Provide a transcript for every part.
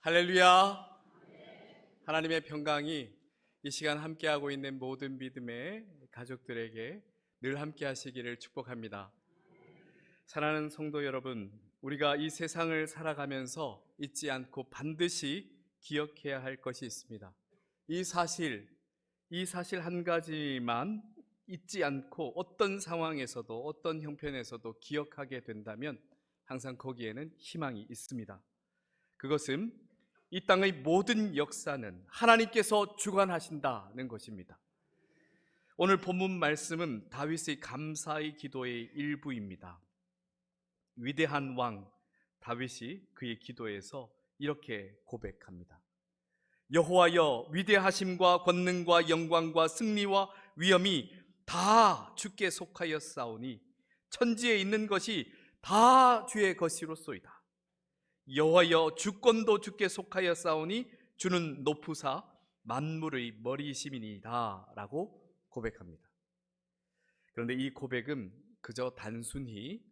할렐루야. 하나님의 평강이 이 시간 함께하고 있는 모든 믿음의 가족들에게 늘 함께 하시기를 축복합니다. 사랑하는 성도 여러분, 우리가 이 세상을 살아가면서 잊지 않고 반드시 기억해야 할 것이 있습니다. 이 사실 한 가지만 잊지 않고 어떤 상황에서도 어떤 형편에서도 기억하게 된다면 항상 거기에는 희망이 있습니다. 그것은 이 땅의 모든 역사는 하나님께서 주관하신다는 것입니다. 오늘 본문 말씀은 다윗의 감사의 기도의 일부입니다. 위대한 왕 다윗이 그의 기도에서 이렇게 고백합니다. 여호와여, 위대하심과 권능과 영광과 승리와 위엄이 다 주께 속하였사오니 천지에 있는 것이 다 주의 것이로소이다. 여호와여, 주권도 주께 속하였사오니 주는 높으사 만물의 머리이심이니이다 라고 고백합니다. 그런데 이 고백은 그저 단순히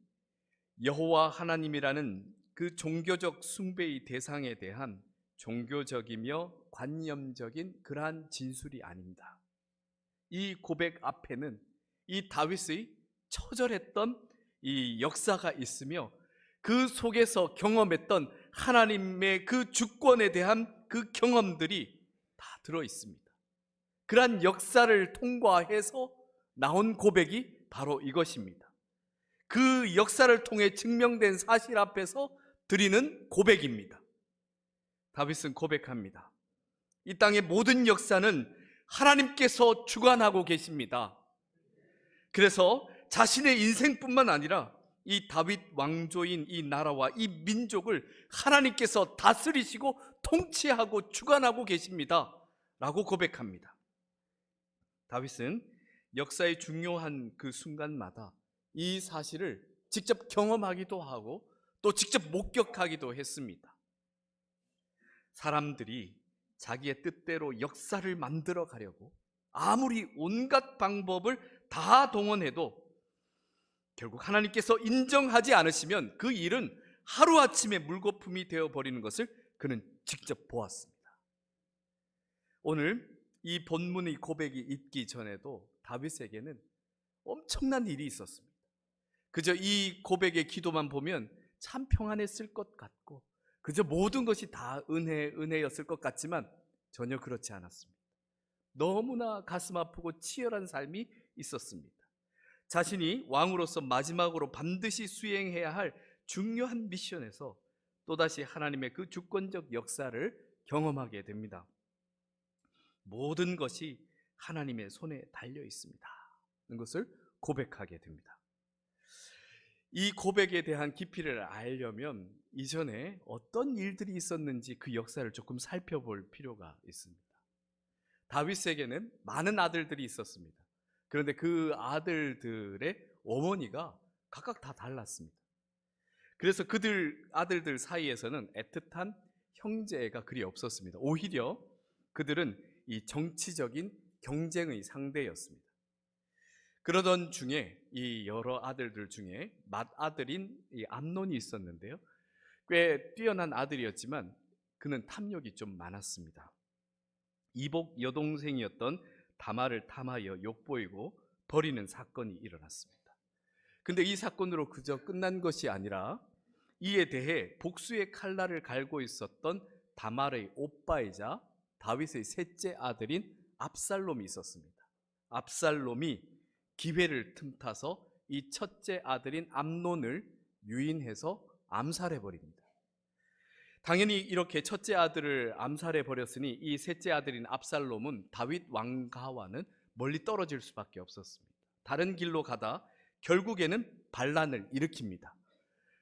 여호와 하나님이라는 그 종교적 숭배의 대상에 대한 종교적이며 관념적인 그러한 진술이 아닙니다. 이 고백 앞에는 이 다윗의 처절했던 이 역사가 있으며 그 속에서 경험했던 하나님의 그 주권에 대한 그 경험들이 다 들어 있습니다. 그러한 역사를 통과해서 나온 고백이 바로 이것입니다. 그 역사를 통해 증명된 사실 앞에서 드리는 고백입니다. 다윗은 고백합니다. 이 땅의 모든 역사는 하나님께서 주관하고 계십니다. 그래서 자신의 인생뿐만 아니라 이 다윗 왕조인 이 나라와 이 민족을 하나님께서 다스리시고 통치하고 주관하고 계십니다 라고 고백합니다. 다윗은 역사의 중요한 그 순간마다 이 사실을 직접 경험하기도 하고 또 직접 목격하기도 했습니다. 사람들이 자기의 뜻대로 역사를 만들어 가려고 아무리 온갖 방법을 다 동원해도 결국 하나님께서 인정하지 않으시면 그 일은 하루아침에 물거품이 되어버리는 것을 그는 직접 보았습니다. 오늘 이 본문의 고백이 있기 전에도 다윗에게는 엄청난 일이 있었습니다. 그저 이 고백의 기도만 보면 참 평안했을 것 같고 그저 모든 것이 다 은혜였을 것 같지만 전혀 그렇지 않았습니다. 너무나 가슴 아프고 치열한 삶이 있었습니다. 자신이 왕으로서 마지막으로 반드시 수행해야 할 중요한 미션에서 또다시 하나님의 그 주권적 역사를 경험하게 됩니다. 모든 것이 하나님의 손에 달려 있습니다. 는 것을 고백하게 됩니다. 이 고백에 대한 깊이를 알려면 이전에 어떤 일들이 있었는지 그 역사를 조금 살펴볼 필요가 있습니다. 다윗에게는 많은 아들들이 있었습니다. 그런데 그 아들들의 어머니가 각각 다 달랐습니다. 그래서 그들 아들들 사이에서는 애틋한 형제가 그리 없었습니다. 오히려 그들은 이 정치적인 경쟁의 상대였습니다. 그러던 중에 이 여러 아들들 중에 맏아들인 이 암논이 있었는데요. 꽤 뛰어난 아들이었지만 그는 탐욕이 좀 많았습니다. 이복 여동생이었던 다말을 탐하여 욕보이고 버리는 사건이 일어났습니다. 근데 이 사건으로 그저 끝난 것이 아니라 이에 대해 복수의 칼날을 갈고 있었던 다말의 오빠이자 다윗의 셋째 아들인 압살롬이 있었습니다. 압살롬이 기회를 틈타서 이 첫째 아들인 암논을 유인해서 암살해 버립니다. 당연히 이렇게 첫째 아들을 암살해 버렸으니 이 셋째 아들인 압살롬은 다윗 왕가와는 멀리 떨어질 수밖에 없었습니다. 다른 길로 가다 결국에는 반란을 일으킵니다.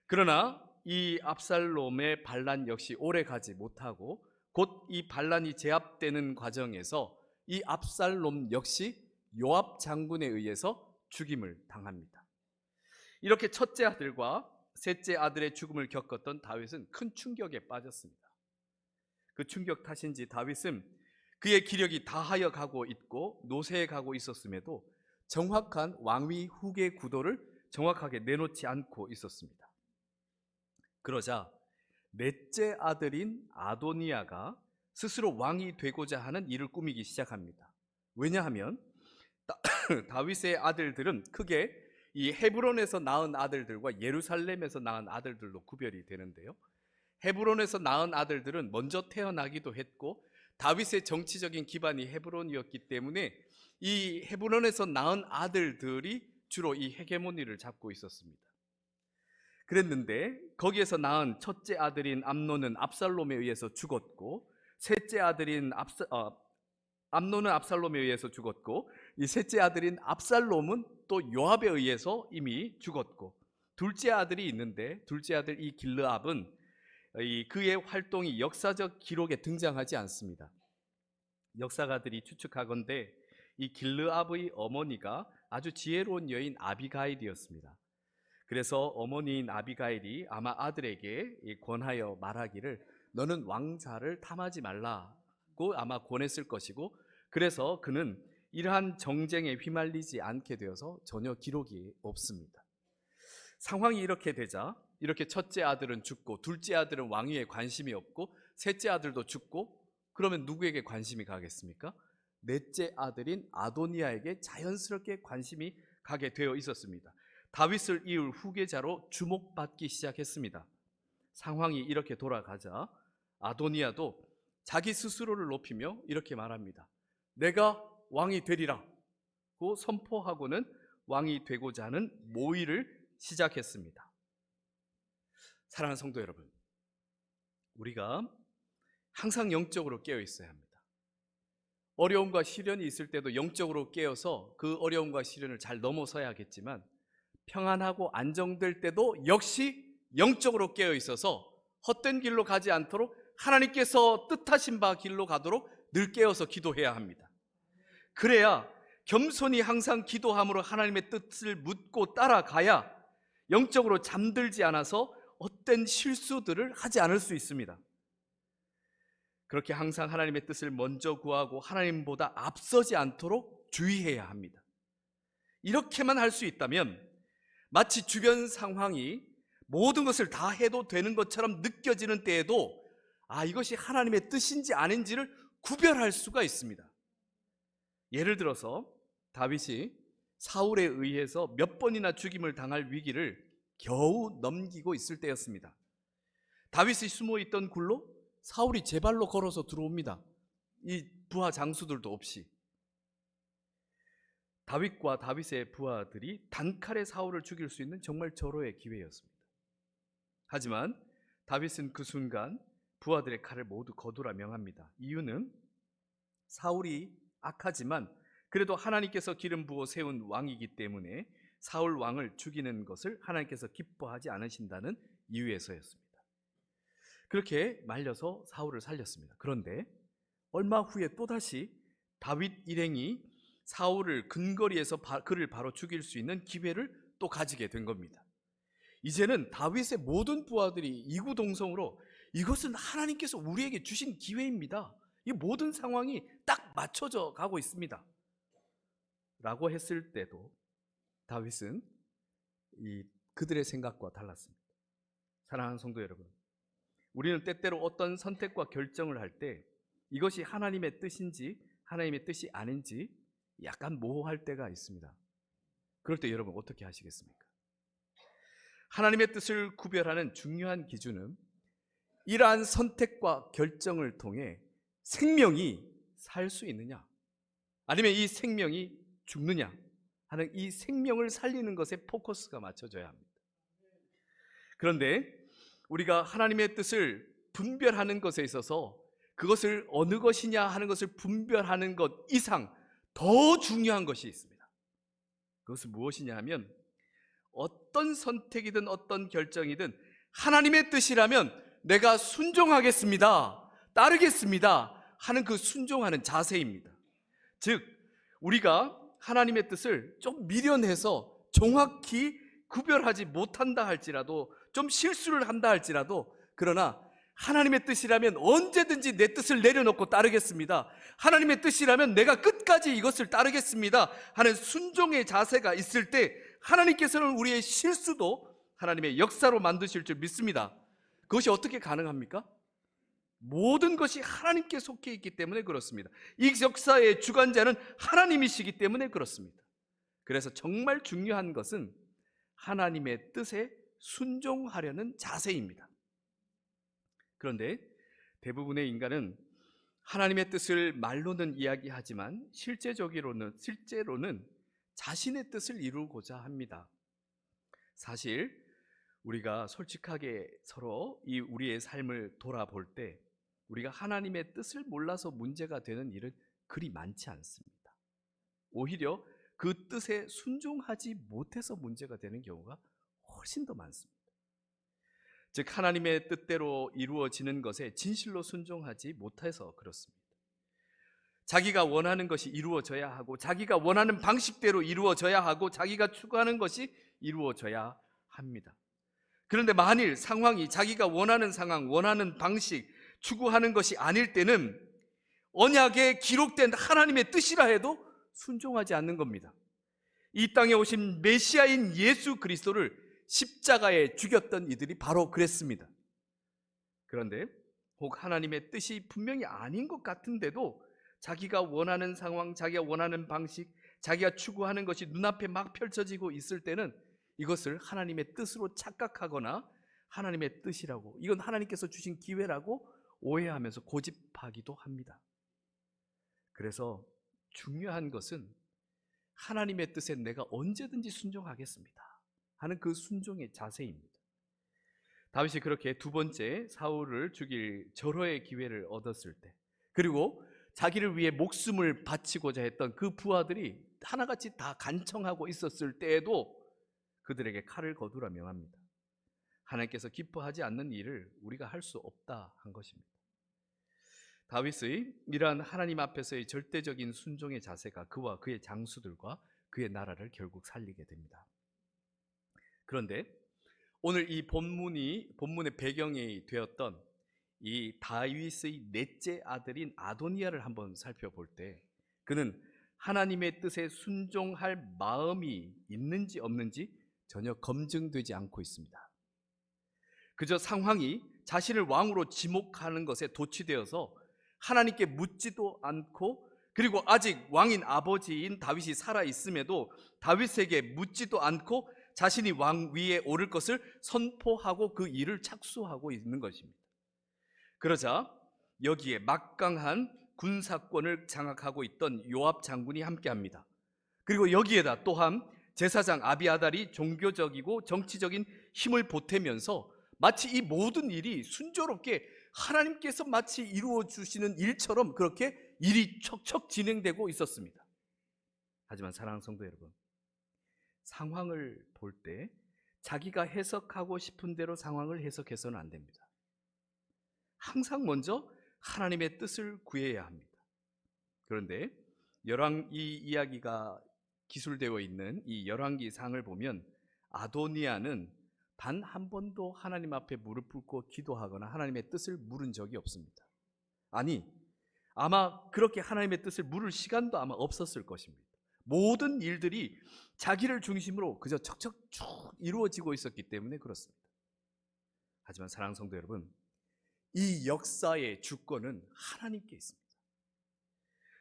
그러나 이 압살롬의 반란 역시 오래 가지 못하고 곧 이 반란이 제압되는 과정에서 이 압살롬 역시 요압 장군에 의해서 죽임을 당합니다. 이렇게 첫째 아들과 셋째 아들의 죽음을 겪었던 다윗은 큰 충격에 빠졌습니다. 그 충격 탓인지 다윗은 그의 기력이 다하여 가고 있고 노쇠해 가고 있었음에도 정확한 왕위 후계 구도를 정확하게 내놓지 않고 있었습니다. 그러자 넷째 아들인 아도니아가 스스로 왕이 되고자 하는 일을 꾸미기 시작합니다. 왜냐하면 다윗의 아들들은 크게 이 헤브론에서 낳은 아들들과 예루살렘에서 낳은 아들들로 구별이 되는데요. 헤브론에서 낳은 아들들은 먼저 태어나기도 했고 다윗의 정치적인 기반이 헤브론이었기 때문에 이 헤브론에서 낳은 아들들이 주로 이 헤게모니를 잡고 있었습니다. 그랬는데 거기에서 낳은 첫째 아들인 암논은 압살롬에 의해서 죽었고 셋째 아들인 암논은 압살롬에 의해서 죽었고 이 셋째 아들인 압살롬은 또 요압에 의해서 이미 죽었고 둘째 아들이 있는데 둘째 아들 이 길르압은 그의 활동이 역사적 기록에 등장하지 않습니다. 역사가들이 추측하건대 이 길르압의 어머니가 아주 지혜로운 여인 아비가일이었습니다. 그래서 어머니인 아비가일이 아마 아들에게 권하여 말하기를 너는 왕자를 탐하지 말라고 아마 권했을 것이고 그래서 그는 이러한 정쟁에 휘말리지 않게 되어서 전혀 기록이 없습니다. 상황이 이렇게 되자 이렇게 첫째 아들은 죽고 둘째 아들은 왕위에 관심이 없고 셋째 아들도 죽고 그러면 누구에게 관심이 가겠습니까? 넷째 아들인 아도니아에게 자연스럽게 관심이 가게 되어 있었습니다. 다윗을 이을 후계자로 주목받기 시작했습니다. 상황이 이렇게 돌아가자 아도니아도 자기 스스로를 높이며 이렇게 말합니다. 내가 왕이 되리라고 선포하고는 왕이 되고자 하는 모의를 시작했습니다. 사랑하는 성도 여러분, 우리가 항상 영적으로 깨어 있어야 합니다. 어려움과 시련이 있을 때도 영적으로 깨어서 그 어려움과 시련을 잘 넘어서야겠지만 평안하고 안정될 때도 역시 영적으로 깨어 있어서 헛된 길로 가지 않도록 하나님께서 뜻하신 바 길로 가도록 늘 깨어서 기도해야 합니다. 그래야 겸손히 항상 기도함으로 하나님의 뜻을 묻고 따라가야 영적으로 잠들지 않아서 헛된 실수들을 하지 않을 수 있습니다. 그렇게 항상 하나님의 뜻을 먼저 구하고 하나님보다 앞서지 않도록 주의해야 합니다. 이렇게만 할 수 있다면 마치 주변 상황이 모든 것을 다 해도 되는 것처럼 느껴지는 때에도 이것이 하나님의 뜻인지 아닌지를 구별할 수가 있습니다. 예를 들어서 다윗이 사울에 의해서 몇 번이나 죽임을 당할 위기를 겨우 넘기고 있을 때였습니다. 다윗이 숨어있던 굴로 사울이 제 발로 걸어서 들어옵니다. 이 부하 장수들도 없이. 다윗과 다윗의 부하들이 단칼에 사울을 죽일 수 있는 정말 절호의 기회였습니다. 하지만 다윗은 그 순간 부하들의 칼을 모두 거두라 명합니다. 이유는 사울이 악하지만 그래도 하나님께서 기름 부어 세운 왕이기 때문에 사울 왕을 죽이는 것을 하나님께서 기뻐하지 않으신다는 이유에서였습니다. 그렇게 말려서 사울을 살렸습니다. 그런데 얼마 후에 또다시 다윗 일행이 사울을 근거리에서 그를 바로 죽일 수 있는 기회를 또 가지게 된 겁니다. 이제는 다윗의 모든 부하들이 이구동성으로 이것은 하나님께서 우리에게 주신 기회입니다. 이 모든 상황이 딱 맞춰져 가고 있습니다. 라고 했을 때도 다윗은 그들의 생각과 달랐습니다. 사랑하는 성도 여러분, 우리는 때때로 어떤 선택과 결정을 할 때 이것이 하나님의 뜻인지 하나님의 뜻이 아닌지 약간 모호할 때가 있습니다. 그럴 때 여러분 어떻게 하시겠습니까? 하나님의 뜻을 구별하는 중요한 기준은 이러한 선택과 결정을 통해 생명이 살 수 있느냐 아니면 이 생명이 죽느냐 하는 이 생명을 살리는 것에 포커스가 맞춰져야 합니다. 그런데 우리가 하나님의 뜻을 분별하는 것에 있어서 그것을 어느 것이냐 하는 것을 분별하는 것 이상 더 중요한 것이 있습니다. 그것은 무엇이냐 하면 어떤 선택이든 어떤 결정이든 하나님의 뜻이라면 내가 순종하겠습니다, 따르겠습니다 하는 그 순종하는 자세입니다. 즉 우리가 하나님의 뜻을 좀 미련해서 정확히 구별하지 못한다 할지라도 좀 실수를 한다 할지라도 그러나 하나님의 뜻이라면 언제든지 내 뜻을 내려놓고 따르겠습니다, 하나님의 뜻이라면 내가 끝까지 이것을 따르겠습니다 하는 순종의 자세가 있을 때 하나님께서는 우리의 실수도 하나님의 역사로 만드실 줄 믿습니다. 그것이 어떻게 가능합니까? 모든 것이 하나님께 속해 있기 때문에 그렇습니다. 이 역사의 주관자는 하나님이시기 때문에 그렇습니다. 그래서 정말 중요한 것은 하나님의 뜻에 순종하려는 자세입니다. 그런데 대부분의 인간은 하나님의 뜻을 말로는 이야기하지만 실제로는 자신의 뜻을 이루고자 합니다. 사실 우리가 솔직하게 서로 우리의 삶을 돌아볼 때 우리가 하나님의 뜻을 몰라서 문제가 되는 일은 그리 많지 않습니다. 오히려 그 뜻에 순종하지 못해서 문제가 되는 경우가 훨씬 더 많습니다. 즉 하나님의 뜻대로 이루어지는 것에 진실로 순종하지 못해서 그렇습니다. 자기가 원하는 것이 이루어져야 하고 자기가 원하는 방식대로 이루어져야 하고 자기가 추구하는 것이 이루어져야 합니다. 그런데 만일 상황이 자기가 원하는 상황, 원하는 방식, 추구하는 것이 아닐 때는 언약에 기록된 하나님의 뜻이라 해도 순종하지 않는 겁니다. 이 땅에 오신 메시아인 예수 그리스도를 십자가에 죽였던 이들이 바로 그랬습니다. 그런데 혹 하나님의 뜻이 분명히 아닌 것 같은데도 자기가 원하는 상황, 자기가 원하는 방식, 자기가 추구하는 것이 눈앞에 막 펼쳐지고 있을 때는 이것을 하나님의 뜻으로 착각하거나 하나님의 뜻이라고, 이건 하나님께서 주신 기회라고 오해하면서 고집하기도 합니다. 그래서 중요한 것은 하나님의 뜻에 내가 언제든지 순종하겠습니다 하는 그 순종의 자세입니다. 다윗이 그렇게 두 번째 사울을 죽일 절호의 기회를 얻었을 때, 그리고 자기를 위해 목숨을 바치고자 했던 그 부하들이 하나같이 다 간청하고 있었을 때에도 그들에게 칼을 거두라 명합니다. 하나님께서 기뻐하지 않는 일을 우리가 할 수 없다 한 것입니다. 다윗의 이러한 하나님 앞에서의 절대적인 순종의 자세가 그와 그의 장수들과 그의 나라를 결국 살리게 됩니다. 그런데 오늘 이 본문의 배경이 되었던 이 다윗의 넷째 아들인 아도니아를 한번 살펴볼 때 그는 하나님의 뜻에 순종할 마음이 있는지 없는지 전혀 검증되지 않고 있습니다. 그저 상황이 자신을 왕으로 지목하는 것에 도취되어서 하나님께 묻지도 않고, 그리고 아직 왕인 아버지인 다윗이 살아있음에도 다윗에게 묻지도 않고 자신이 왕 위에 오를 것을 선포하고 그 일을 착수하고 있는 것입니다. 그러자 여기에 막강한 군사권을 장악하고 있던 요압 장군이 함께합니다. 그리고 여기에다 또한 제사장 아비아달이 종교적이고 정치적인 힘을 보태면서 마치 이 모든 일이 순조롭게 하나님께서 마치 이루어 주시는 일처럼 그렇게 일이 척척 진행되고 있었습니다. 하지만 사랑하는 성도 여러분, 상황을 볼 때 자기가 해석하고 싶은 대로 상황을 해석해서는 안 됩니다. 항상 먼저 하나님의 뜻을 구해야 합니다. 그런데 이 이야기가 기술되어 있는 이 열왕기상을 보면 아도니아는 단 한 번도 하나님 앞에 무릎 꿇고 기도하거나 하나님의 뜻을 물은 적이 없습니다. 아니, 아마 그렇게 하나님의 뜻을 물을 시간도 아마 없었을 것입니다. 모든 일들이 자기를 중심으로 그저 척척 쭉 이루어지고 있었기 때문에 그렇습니다. 하지만 사랑하는 성도 여러분, 이 역사의 주권은 하나님께 있습니다.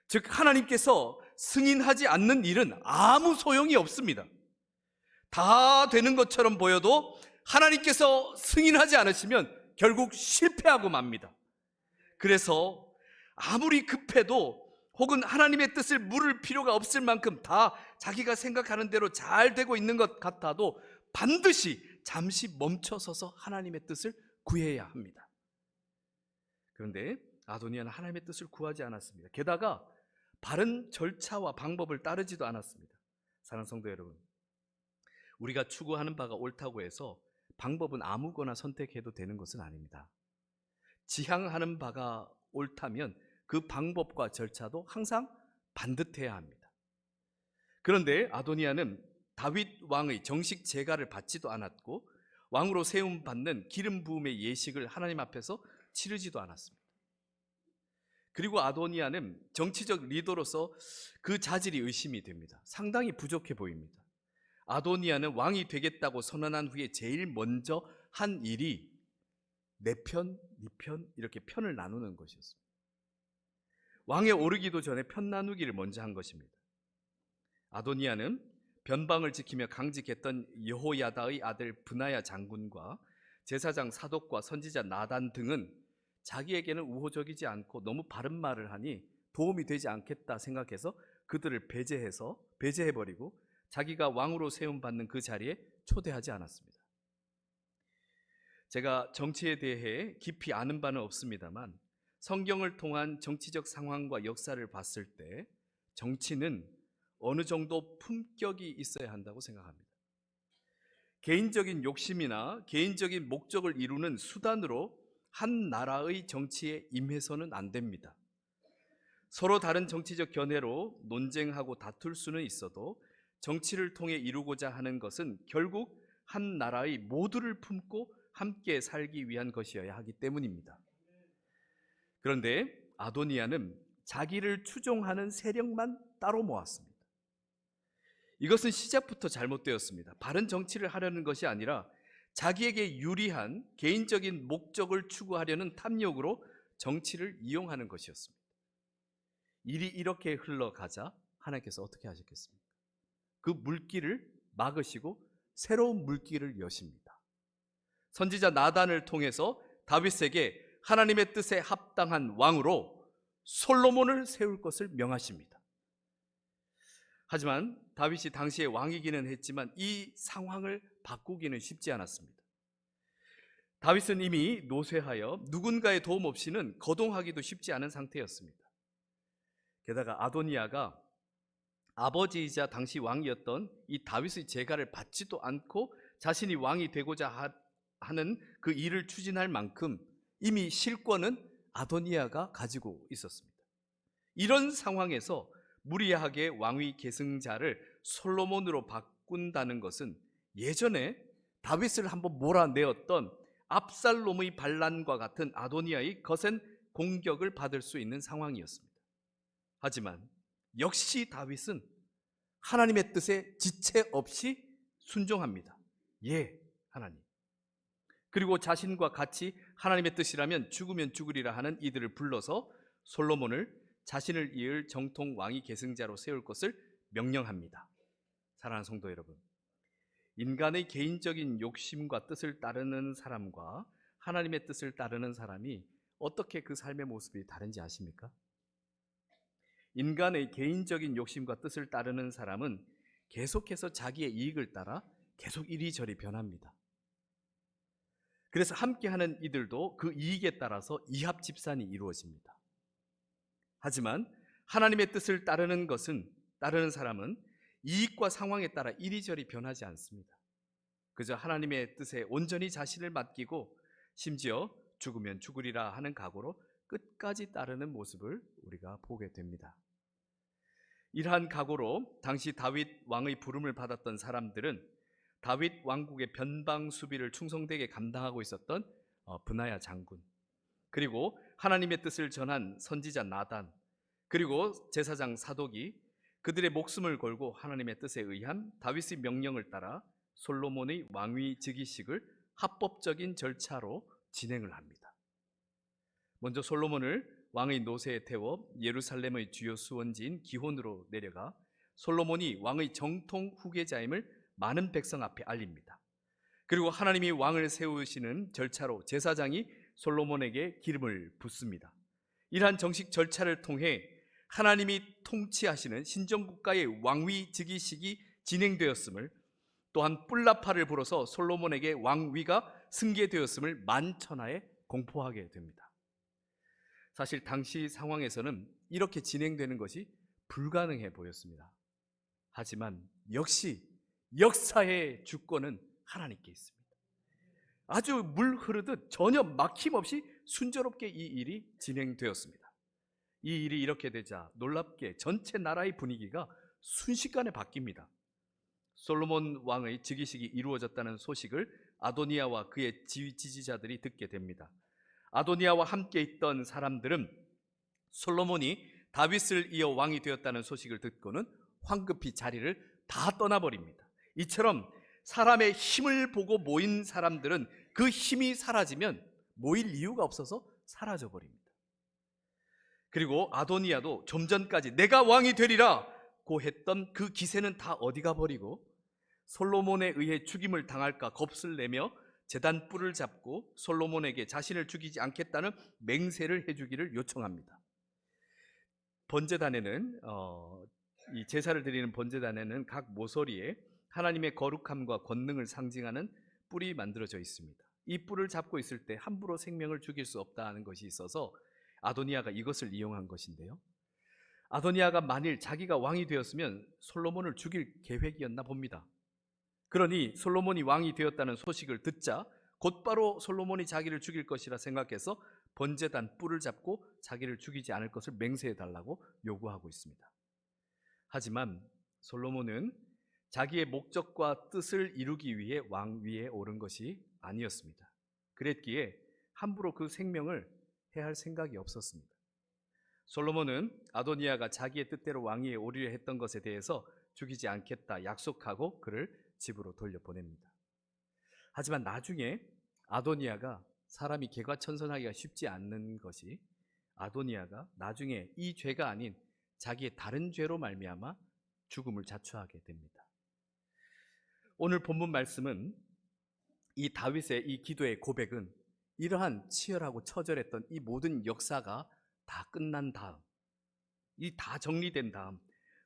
즉 하나님께서 승인하지 않는 일은 아무 소용이 없습니다. 다 되는 것처럼 보여도 하나님께서 승인하지 않으시면 결국 실패하고 맙니다. 그래서 아무리 급해도 혹은 하나님의 뜻을 물을 필요가 없을 만큼 다 자기가 생각하는 대로 잘 되고 있는 것 같아도 반드시 잠시 멈춰서서 하나님의 뜻을 구해야 합니다. 그런데 아도니아는 하나님의 뜻을 구하지 않았습니다. 게다가 바른 절차와 방법을 따르지도 않았습니다. 사랑하는 성도 여러분, 우리가 추구하는 바가 옳다고 해서 방법은 아무거나 선택해도 되는 것은 아닙니다. 지향하는 바가 옳다면 그 방법과 절차도 항상 반듯해야 합니다. 그런데 아도니아는 다윗 왕의 정식 제가를 받지도 않았고 왕으로 세움받는 기름 부음의 예식을 하나님 앞에서 치르지도 않았습니다. 그리고 아도니아는 정치적 리더로서 그 자질이 의심이 됩니다. 상당히 부족해 보입니다. 아도니아는 왕이 되겠다고 선언한 후에 제일 먼저 한 일이 내 편, 네 편 이렇게 편을 나누는 것이었습니다. 왕에 오르기도 전에 편 나누기를 먼저 한 것입니다. 아도니아는 변방을 지키며 강직했던 여호야다의 아들 브나야 장군과 제사장 사독과 선지자 나단 등은 자기에게는 우호적이지 않고 너무 바른 말을 하니 도움이 되지 않겠다 생각해서 그들을 배제해버리고 자기가 왕으로 세움받는 그 자리에 초대하지 않았습니다. 제가 정치에 대해 깊이 아는 바는 없습니다만 성경을 통한 정치적 상황과 역사를 봤을 때 정치는 어느 정도 품격이 있어야 한다고 생각합니다. 개인적인 욕심이나 개인적인 목적을 이루는 수단으로 한 나라의 정치에 임해서는 안 됩니다. 서로 다른 정치적 견해로 논쟁하고 다툴 수는 있어도 정치를 통해 이루고자 하는 것은 결국 한 나라의 모두를 품고 함께 살기 위한 것이어야 하기 때문입니다. 그런데 아도니아는 자기를 추종하는 세력만 따로 모았습니다. 이것은 시작부터 잘못되었습니다. 바른 정치를 하려는 것이 아니라 자기에게 유리한 개인적인 목적을 추구하려는 탐욕으로 정치를 이용하는 것이었습니다. 일이 이렇게 흘러가자 하나님께서 어떻게 하셨겠습니까? 그 물길을 막으시고 새로운 물길을 여십니다. 선지자 나단을 통해서 다윗에게 하나님의 뜻에 합당한 왕으로 솔로몬을 세울 것을 명하십니다. 하지만 다윗이 당시에 왕이기는 했지만 이 상황을 바꾸기는 쉽지 않았습니다. 다윗은 이미 노쇠하여 누군가의 도움 없이는 거동하기도 쉽지 않은 상태였습니다. 게다가 아도니아가 아버지이자 당시 왕이었던 이 다윗의 제가를 받지도 않고 자신이 왕이 되고자 하는 그 일을 추진할 만큼 이미 실권은 아도니아가 가지고 있었습니다. 이런 상황에서 무리하게 왕위 계승자를 솔로몬으로 바꾼다는 것은 예전에 다윗을 한번 몰아내었던 압살롬의 반란과 같은 아도니아의 거센 공격을 받을 수 있는 상황이었습니다. 하지만 역시 다윗은 하나님의 뜻에 지체 없이 순종합니다. 예, 하나님. 그리고 자신과 같이 하나님의 뜻이라면 죽으면 죽으리라 하는 이들을 불러서 솔로몬을 자신을 이을 정통 왕위 계승자로 세울 것을 명령합니다. 사랑하는 성도 여러분, 인간의 개인적인 욕심과 뜻을 따르는 사람과 하나님의 뜻을 따르는 사람이 어떻게 그 삶의 모습이 다른지 아십니까? 인간의 개인적인 욕심과 뜻을 따르는 사람은 계속해서 자기의 이익을 따라 계속 이리저리 변합니다. 그래서 함께하는 이들도 그 이익에 따라서 이합집산이 이루어집니다. 하지만 하나님의 뜻을 따르는 사람은 이익과 상황에 따라 이리저리 변하지 않습니다. 그저 하나님의 뜻에 온전히 자신을 맡기고 심지어 죽으면 죽으리라 하는 각오로 끝까지 따르는 모습을 우리가 보게 됩니다. 이러한 각오로 당시 다윗 왕의 부름을 받았던 사람들은 다윗 왕국의 변방 수비를 충성되게 감당하고 있었던 브나야 장군, 그리고 하나님의 뜻을 전한 선지자 나단, 그리고 제사장 사독이 그들의 목숨을 걸고 하나님의 뜻에 의한 다윗의 명령을 따라 솔로몬의 왕위 즉위식을 합법적인 절차로 진행을 합니다. 먼저 솔로몬을 왕의 노새에 태워 예루살렘의 주요 수원지인 기혼으로 내려가 솔로몬이 왕의 정통 후계자임을 많은 백성 앞에 알립니다. 그리고 하나님이 왕을 세우시는 절차로 제사장이 솔로몬에게 기름을 붓습니다. 이러한 정식 절차를 통해 하나님이 통치하시는 신정국가의 왕위 즉위식이 진행되었음을, 또한 뿔나파를 불어서 솔로몬에게 왕위가 승계되었음을 만천하에 공포하게 됩니다. 사실 당시 상황에서는 이렇게 진행되는 것이 불가능해 보였습니다. 하지만 역시 역사의 주권은 하나님께 있습니다. 아주 물 흐르듯 전혀 막힘없이 순조롭게 이 일이 진행되었습니다. 이 일이 이렇게 되자 놀랍게 전체 나라의 분위기가 순식간에 바뀝니다. 솔로몬 왕의 즉위식이 이루어졌다는 소식을 아도니아와 그의 지지자들이 듣게 됩니다. 아도니아와 함께 있던 사람들은 솔로몬이 다윗을 이어 왕이 되었다는 소식을 듣고는 황급히 자리를 다 떠나버립니다. 이처럼 사람의 힘을 보고 모인 사람들은 그 힘이 사라지면 모일 이유가 없어서 사라져 버립니다. 그리고 아도니아도 좀 전까지 내가 왕이 되리라고 했던 그 기세는 다 어디 가버리고 솔로몬에 의해 죽임을 당할까 겁을 내며 제단 뿔을 잡고 솔로몬에게 자신을 죽이지 않겠다는 맹세를 해주기를 요청합니다. 번제단에는 이 제사를 드리는 번제단에는 각 모서리에 하나님의 거룩함과 권능을 상징하는 뿔이 만들어져 있습니다. 이 뿔을 잡고 있을 때 함부로 생명을 죽일 수 없다는 것이 있어서 아도니아가 이것을 이용한 것인데요. 아도니아가 만일 자기가 왕이 되었으면 솔로몬을 죽일 계획이었나 봅니다. 그러니 솔로몬이 왕이 되었다는 소식을 듣자 곧바로 솔로몬이 자기를 죽일 것이라 생각해서 번제단 뿔을 잡고 자기를 죽이지 않을 것을 맹세해달라고 요구하고 있습니다. 하지만 솔로몬은 자기의 목적과 뜻을 이루기 위해 왕위에 오른 것이 아니었습니다. 그랬기에 함부로 그 생명을 해할 생각이 없었습니다. 솔로몬은 아도니아가 자기의 뜻대로 왕위에 오르려 했던 것에 대해서 죽이지 않겠다 약속하고 그를 집으로 돌려보냅니다. 하지만 나중에 아도니아가 사람이 개과천선하기가 쉽지 않는 것이 아도니아가 나중에 이 죄가 아닌 자기의 다른 죄로 말미암아 죽음을 자초하게 됩니다. 오늘 본문 말씀은 이 다윗의 이 기도의 고백은 이러한 치열하고 처절했던 이 모든 역사가 다 끝난 다음, 이 다 정리된 다음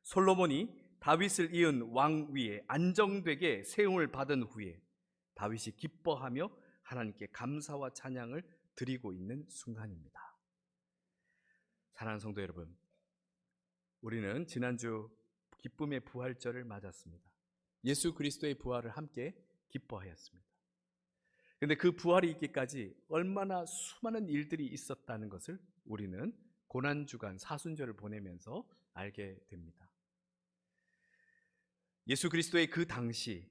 솔로몬이 다윗을 이은 왕위에 안정되게 세움을 받은 후에 다윗이 기뻐하며 하나님께 감사와 찬양을 드리고 있는 순간입니다. 사랑하는 성도 여러분, 우리는 지난주 기쁨의 부활절을 맞았습니다. 예수 그리스도의 부활을 함께 기뻐하였습니다. 그런데 그 부활이 있기까지 얼마나 수많은 일들이 있었다는 것을 우리는 고난주간 사순절을 보내면서 알게 됩니다. 예수 그리스도의 그 당시,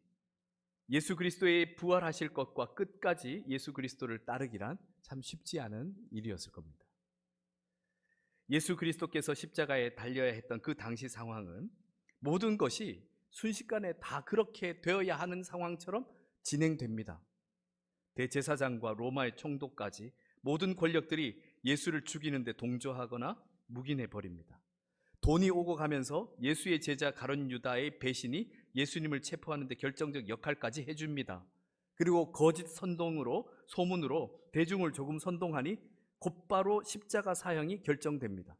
예수 그리스도의 부활하실 것과 끝까지 예수 그리스도를 따르기란 참 쉽지 않은 일이었을 겁니다. 예수 그리스도께서 십자가에 달려야 했던 그 당시 상황은 모든 것이 순식간에 다 그렇게 되어야 하는 상황처럼 진행됩니다. 대제사장과 로마의 총독까지 모든 권력들이 예수를 죽이는데 동조하거나 묵인해 버립니다. 돈이 오고 가면서 예수의 제자 가룟 유다의 배신이 예수님을 체포하는 데 결정적 역할까지 해줍니다. 그리고 거짓 선동으로, 소문으로 대중을 조금 선동하니 곧바로 십자가 사형이 결정됩니다.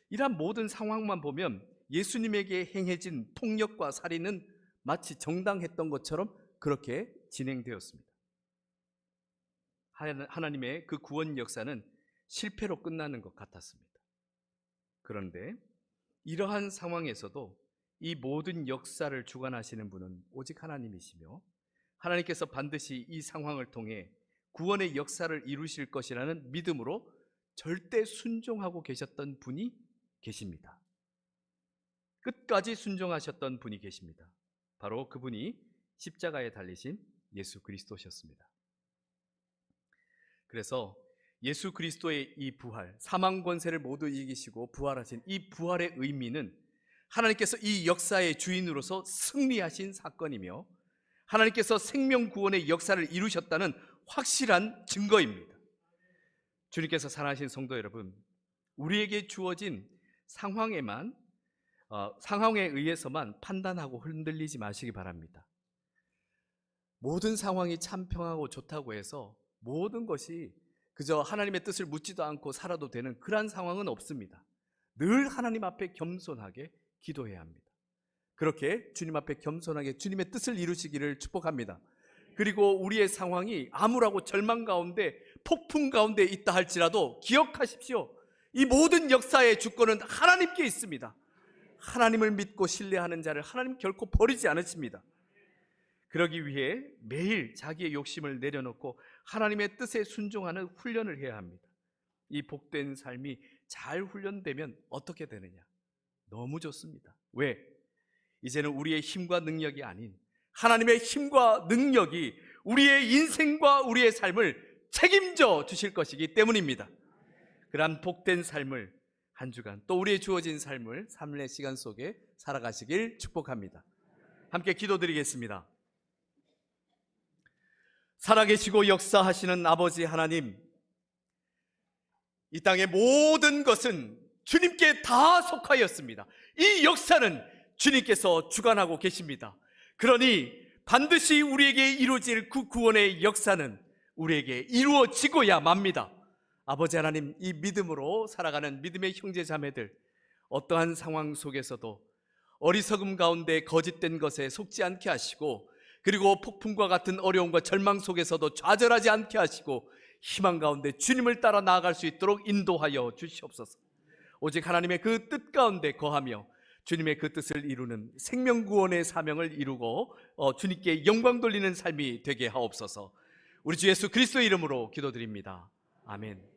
이러한 모든 상황만 보면 예수님에게 행해진 폭력과 살인은 마치 정당했던 것처럼 그렇게 진행되었습니다. 하나님의 그 구원 역사는 실패로 끝나는 것 같았습니다. 그런데 이러한 상황에서도 이 모든 역사를 주관하시는 분은 오직 하나님이시며 하나님께서 반드시 이 상황을 통해 구원의 역사를 이루실 것이라는 믿음으로 절대 순종하고 계셨던 분이 계십니다. 끝까지 순종하셨던 분이 계십니다. 바로 그분이 십자가에 달리신 예수 그리스도셨습니다. 그래서 예수 그리스도의 이 부활, 사망 권세를 모두 이기시고 부활하신 이 부활의 의미는 하나님께서 이 역사의 주인으로서 승리하신 사건이며 하나님께서 생명 구원의 역사를 이루셨다는 확실한 증거입니다. 주님께서 사랑하신 성도 여러분, 우리에게 주어진 상황에 의해서만 판단하고 흔들리지 마시기 바랍니다. 모든 상황이 참 평하고 좋다고 해서 모든 것이 그저 하나님의 뜻을 묻지도 않고 살아도 되는 그러한 상황은 없습니다. 늘 하나님 앞에 겸손하게 기도해야 합니다. 그렇게 주님 앞에 겸손하게 주님의 뜻을 이루시기를 축복합니다. 그리고 우리의 상황이 암울하고 절망 가운데 폭풍 가운데 있다 할지라도 기억하십시오. 이 모든 역사의 주권은 하나님께 있습니다. 하나님을 믿고 신뢰하는 자를 하나님 결코 버리지 않으십니다. 그러기 위해 매일 자기의 욕심을 내려놓고 하나님의 뜻에 순종하는 훈련을 해야 합니다. 이 복된 삶이 잘 훈련되면 어떻게 되느냐? 너무 좋습니다. 왜? 이제는 우리의 힘과 능력이 아닌 하나님의 힘과 능력이 우리의 인생과 우리의 삶을 책임져 주실 것이기 때문입니다. 그러한 복된 삶을 한 주간 또 우리의 주어진 삶을 삶의 시간 속에 살아가시길 축복합니다. 함께 기도드리겠습니다. 살아계시고 역사하시는 아버지 하나님, 이 땅의 모든 것은 주님께 다 속하였습니다. 이 역사는 주님께서 주관하고 계십니다. 그러니 반드시 우리에게 이루어질 그 구원의 역사는 우리에게 이루어지고야 맙니다. 아버지 하나님, 이 믿음으로 살아가는 믿음의 형제 자매들, 어떠한 상황 속에서도 어리석음 가운데 거짓된 것에 속지 않게 하시고, 그리고 폭풍과 같은 어려움과 절망 속에서도 좌절하지 않게 하시고, 희망 가운데 주님을 따라 나아갈 수 있도록 인도하여 주시옵소서. 오직 하나님의 그 뜻 가운데 거하며 주님의 그 뜻을 이루는 생명구원의 사명을 이루고 주님께 영광 돌리는 삶이 되게 하옵소서. 우리 주 예수 그리스도의 이름으로 기도드립니다. 아멘.